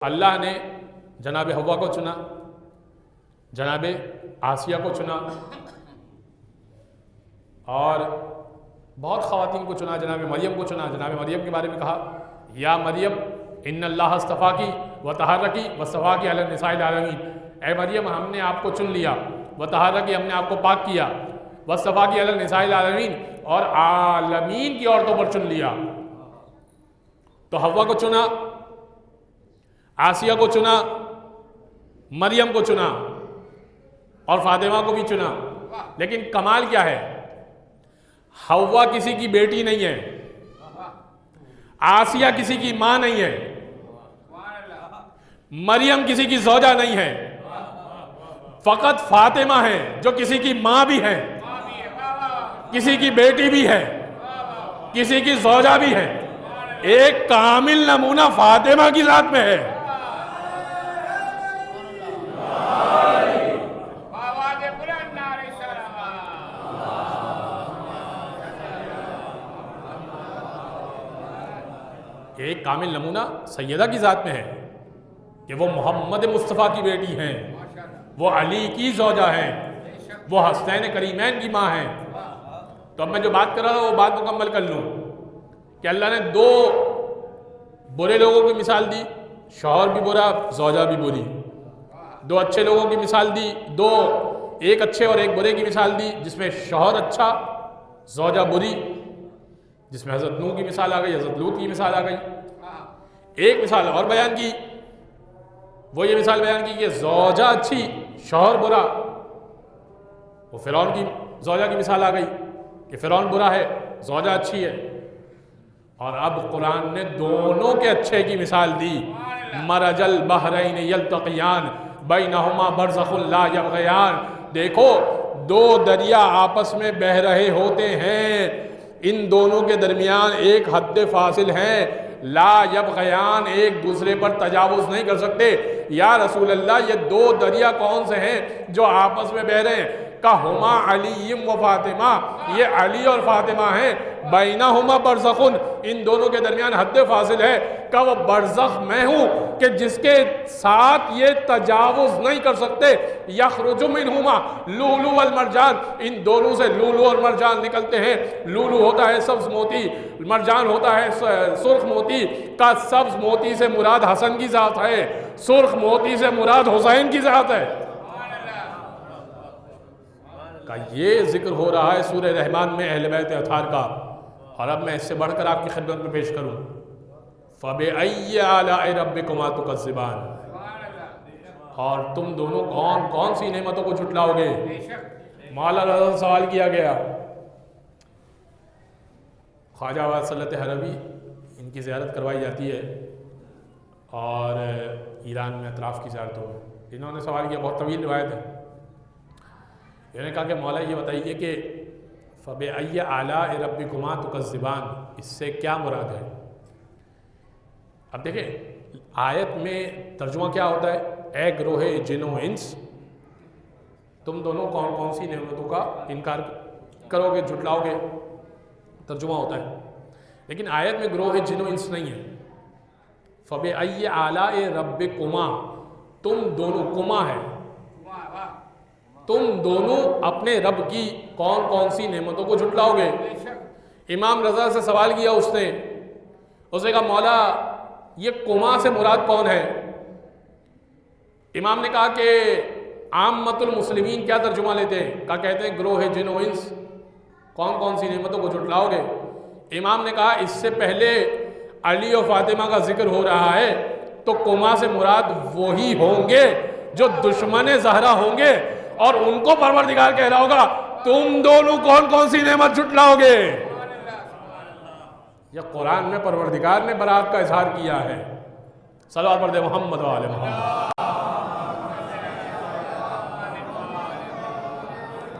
اللہ نے جناب حوا کو چنا، جناب آسیہ کو چنا اور بہت خواتین کو چنا، جناب مریم کو چنا۔ جناب مریم کے بارے میں کہا یا مریم ان اللہ اصطفاکی وطہرکی واصطفاکی علی النساء العالمین، اے مریم ہم نے آپ کو چن لیا، وطہرکی ہم نے آپ کو پاک کیا، واصطفاکی علی النساء العالمین اور عالمین کی عورتوں پر چن لیا۔ تو حوا کو چنا، آسیہ کو چنا، مریم کو چنا اور فاطمہ کو بھی چنا۔ لیکن کمال کیا ہے، حوا کسی کی بیٹی نہیں ہے، آسیہ کسی کی ماں نہیں ہے، مریم کسی کی زوجہ نہیں ہے، فقط فاطمہ ہے جو کسی کی ماں بھی ہے، کسی کی بیٹی بھی ہے، کسی کی زوجہ بھی ہے۔ ایک کامل نمونہ فاطمہ کی ذات میں ہے۔ ایک کامل نمونہ سیدہ کی ذات میں ہے کہ وہ محمد مصطفیٰ کی بیٹی ہیں، وہ علی کی زوجہ ہیں، وہ حسنین کریمین کی ماں ہیں۔ تو اب میں جو بات کر رہا ہوں وہ بات مکمل کر لوں کہ اللہ نے دو برے لوگوں کی مثال دی، شوہر بھی برا زوجہ بھی بری۔ دو اچھے لوگوں کی مثال دی، ایک اچھے اور ایک برے کی مثال دی، جس میں شوہر اچھا زوجہ بری، جس میں حضرت نوح کی مثال آ گئی، حضرت لوط کی مثال آ گئی۔ ایک مثال اور بیان کی، وہ یہ مثال بیان کی کہ زوجہ اچھی شوہر برا، وہ فرعون کی زوجہ کی مثال آ گئی کہ فرعون برا ہے زوجہ اچھی ہے۔ اور اب قرآن نے دونوں کے اچھے کی مثال دی، مرج البحرین یلتقیان بینہما برزخ لا یبغیان۔ دیکھو دو دریا آپس میں بہہ رہے ہوتے ہیں، ان دونوں کے درمیان ایک حد فاصل ہے، لا یبغیان، ایک دوسرے پر تجاوز نہیں کر سکتے۔ یا رسول اللہ یہ دو دریا کون سے ہیں جو آپس میں بہہ رہے ہیں؟ کہما علی و فاطمہ، یہ علی اور فاطمہ ہیں، بینہما برزخ، ان دونوں کے درمیان حد فاصل ہے۔ کہ وہ برزخ میں ہوں کہ جس کے ساتھ یہ تجاوز نہیں کر سکتے، یخرج منہما لؤلؤ والمرجان، ان دونوں سے لؤلؤ اور مرجان نکلتے ہیں۔ لؤلؤ ہوتا ہے سبز موتی، مرجان ہوتا ہے سرخ موتی۔ کا سبز موتی سے مراد حسن کی ذات ہے، سرخ موتی سے مراد حسین کی ذات ہے۔ یہ ذکر ہو رہا ہے سورہ رحمان میں اہل بیت اطہار کا، اور اب میں اس سے بڑھ کر آپ کی خدمت میں پیش کروں، فَبِأَيِّ آلَاءِ رَبِّكُمَا تُكَذِّبَانِ، اور تم دونوں کون کون سی نعمتوں کو جھٹلاؤ گے؟ مولا رضا سوال کیا گیا۔ خواجہ وصلت حربی ان کی زیارت کروائی جاتی ہے اور ایران میں اطراف کی زیارتوں میں انہوں نے سوال کیا، بہت طویل روایت ہے۔ انہوں نے کہا کہ مولا یہ بتائیے کہ فَبِأَيِّ آلَاءِ رَبِّكُمَا تُكَذِّبَانِ، اس سے کیا مراد ہے؟ اب دیکھیں آیت میں ترجمہ کیا ہوتا ہے، اے گروہ جن و انس تم دونوں کون کون سی نعمتوں کا انکار کرو گے، جھٹلاؤ گے، ترجمہ ہوتا ہے۔ لیکن آیت میں گروہ جن و انس نہیں ہے، فَبِأَيِّ آلَاءِ رَبِّكُمَا، تم دونوں، کما ہے، تم دونوں اپنے رب کی کون کون سی نعمتوں کو جھٹلاؤ گے؟ امام رضا سے سوال کیا اس نے کہا مولا یہ کما سے مراد کون ہے؟ امام نے کہا کہ عامت المسلمین کیا ترجمہ لیتے ہیں؟ کہتے ہیں گروہ جن و انس کون کون سی نعمتوں کو جھٹلاؤ گے؟ امام نے کہا اس سے پہلے علی و فاطمہ کا ذکر ہو رہا ہے، تو کما سے مراد وہی ہوں گے جو دشمن زہرا ہوں گے، اور ان کو پروردگار کہہ رہا ہوگا تم دونوں کون کون سی نعمت جھٹلاؤ گے؟ یہ قرآن میں پروردگار نے برات کا اظہار کیا ہے۔ صلوات پڑھ دے محمد و آل محمد۔